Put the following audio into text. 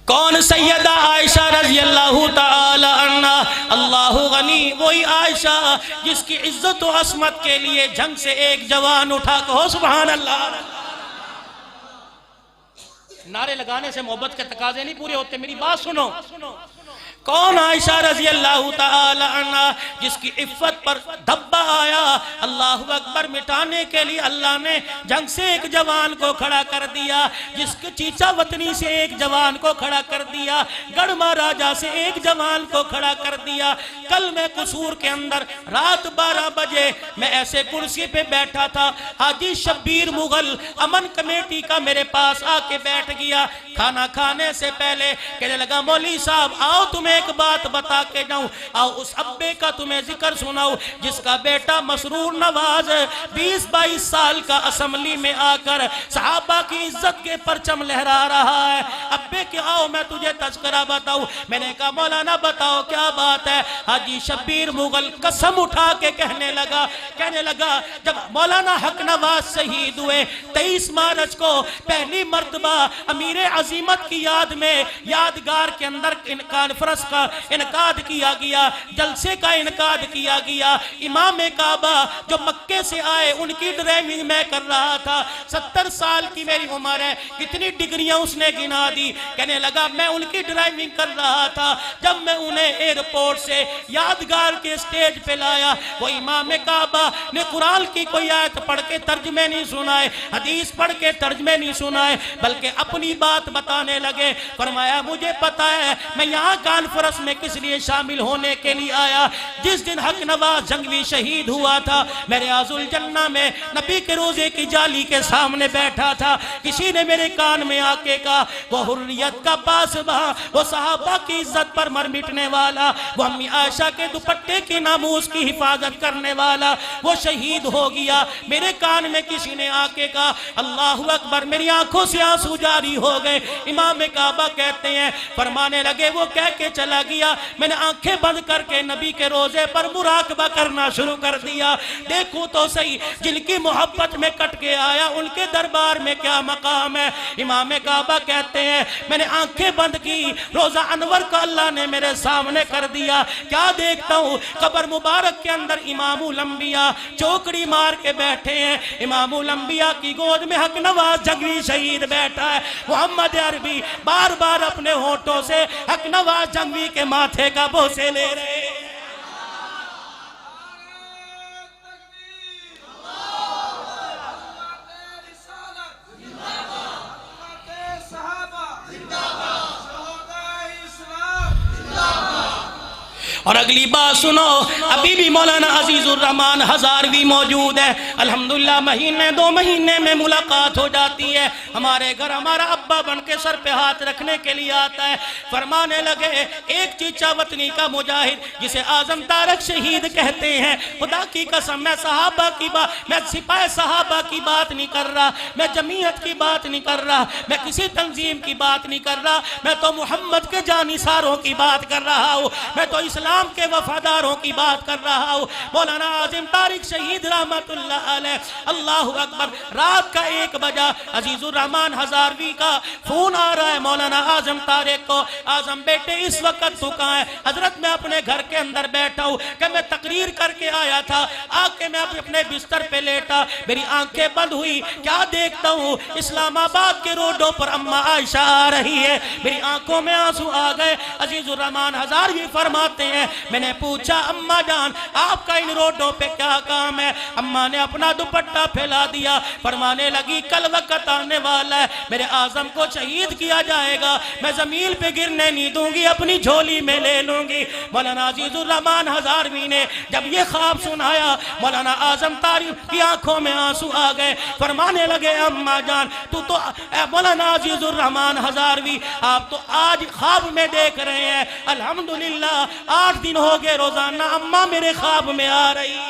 کون؟ سیدہ عائشہ رضی اللہ تعالی عنہ۔ اللہ غنی، وہی عائشہ جس کی عزت و عصمت کے لیے جنگ سے ایک جوان اٹھا، کہو سبحان اللہ۔ نعرے لگانے سے محبت کے تقاضے نہیں پورے ہوتے، میری بات سنو۔ کون؟ عائشہ رضی اللہ تعالی عنہ جس کی عفت پر دھبا آیا، اللہ اکبر، مٹانے کے لیے اللہ نے جنگ سے ایک جوان کو کھڑا کر دیا، جس کے چیچا وطنی سے ایک جوان کو کھڑا کر دیا، گڑھ مہاراجہ سے ایک جوان کو کھڑا کر دیا۔ کل میں قصور کے اندر رات 12 بجے میں ایسے کرسی پہ بیٹھا تھا، حاجی شبیر مغل امن کمیٹی کا میرے پاس آ کے بیٹھ گیا۔ کھانا کھانے سے پہلے کہنے لگا مولوی صاحب آؤ تمہیں ایک بات بتا کے جاؤں، آؤ اس ابے کا تمہیں ذکر سناؤ جس کا بیٹا مسرور نواز 20-22 سال کا اسمبلی میں آ کر صحابہ کی عزت کے پرچم لہرا رہا ہے۔ ابے کہ آؤ میں تجھے تذکرہ بتاؤں۔ میں نے کہا مولانا بتاؤ کیا بات ہے؟ حاجی شبیر مغل قسم اٹھا کے کہنے لگا جب مولانا حق نواز شہید ہوئے 23 مارچ کو پہلی مرتبہ امیر عظیمت کی یاد میں یادگار کے اندر کانفرنس کا انعقاد کیا گیا، جلسے کا انعقاد کیا گیا۔ امام کعبہ جو مکے سے آئے ان کی ڈرائیونگ میں کر رہا تھا، 70 سال کی میری عمر ہے، کتنی ڈگریاں اس نے گنا دی۔ کہنے لگا میں ان کی ڈرائیونگ کر رہا تھا، جب میں انہیں ایئرپورٹ سے یادگار کے سٹیج پہ لایا، وہ امام کعبہ نے قرآن کی کوئی آیت پڑھ کے ترجمے نہیں سنائے، حدیث پڑھ کے ترجمے نہیں سنائے، بلکہ اپنی بات بتانے لگے۔ فرمایا مجھے پتا ہے میں یہاں کانفرنس میں کس لیے شامل ہونے کے لیے آیا۔ جس دن حق نواز جنگوی شہید ہوا تھا میں ریاض الجنہ میں نبی کے روزے کی جالی کے سامنے بیٹھا تھا، کسی نے میرے کان میں آ کے کہا وہ حریت کا پاسباں، وہ صحابہ کی عزت پر مر مٹنے والا، وہ امی عائشہ کے دوپٹے کی ناموس کی حفاظت کرنے والا، وہ شہید ہو گیا۔ میرے کان میں کسی نے آ کے کہا اللہ اکبر، میری آنکھوں سے آنسو جاری ہو گئے۔ امام کعبہ کہتے ہیں فرمانے لگے وہ کہہ کے چلا گیا، میں نے آنکھیں بند کر کے نبی کے روزے پر مراقبہ کرنا شروع کر دیا، دیکھو تو صحیح جن کی محبت میں کٹ کے آیا ان کے دربار میں کیا مقام ہے۔ امام کعبہ کہتے ہیں میں نے آنکھیں بند کی، روزہ انور کا اللہ نے میرے سامنے کر دیا، کیا دیکھتا ہوں قبر مبارک کے اندر امام الانبیاء چوکڑی مار کے بیٹھے ہیں، امام الانبیاء کی گود میں حق نواز جنگوی شہید بیٹھا ہے۔ محمد عربی بار بار اپنے ہونٹوں سے حق نواز جنگوی کے ماتھے کا بوسے لے رہے ہیں۔ اور اگلی بات سنو، ابھی بھی مولانا عزیز الرحمان ہزاروی موجود ہے، الحمدللہ مہینے 2 مہینے میں ملاقات ہو جاتی ہے، ہمارے گھر ہمارا ابا بن کے سر پہ ہاتھ رکھنے کے لیے آتا ہے۔ فرمانے لگے ایک چیچا وطنی کا مجاہد جسے اعظم طارق شہید کہتے ہیں، خدا کی قسم میں صحابہ کی بات، میں سپاہ صحابہ کی بات نہیں کر رہا، میں جمعیت کی بات نہیں کر رہا، میں کسی تنظیم کی بات نہیں کر رہا، میں تو محمد کے جانثاروں کی بات کر رہا ہوں، میں تو اسلام کے وفاداروں کی بات کر رہا ہوں۔ مولانا اعظم طارق شہید رحمت اللہ علیہ، اللہ اکبر، رات کا 1 بجا عزیز الرحمان ہزاروی کا فون آ رہا ہے مولانا اعظم طارق کو، اعظم بیٹے اس وقت تو کہاں ہے؟ حضرت میں اپنے گھر کے اندر بیٹھا ہوں کہ میں تقریر کر کے آیا تھا، آ کے میں اپنے بستر پہ لیٹا، میری آنکھیں بند ہوئی، کیا دیکھتا ہوں اسلام آباد کے روڈوں پر اماں عائشہ آ رہی ہے، میری آنکھوں میں آنسو آ گئے۔ عزیز الرحمان ہزاروی فرماتے ہیں میں نے پوچھا اماں جان آپ کا ان روڈوں پہ کیا کام ہے؟ اماں نے اپنا دوپٹہ پھیلا دیا، فرمانے لگی کل وقت آنے والا ہے میرے اعظم کو شہید کیا جائے گا، میں زمین پہ گرنے نہیں دوں گی، اپنی جھولی میں لے لوں گی۔ مولانا عزیز الرحمان ہزاروی نے جب یہ خواب سنایا مولانا اعظم طارق کی آنکھوں میں آنسو آ گئے، فرمانے لگے اماں جان تو مولانا عزیز الرحمان ہزاروی آپ تو آج خواب میں دیکھ رہے ہیں، الحمدللہ 8 دن ہو گئے روزانہ اماں میرے خواب میں آ رہی ہے۔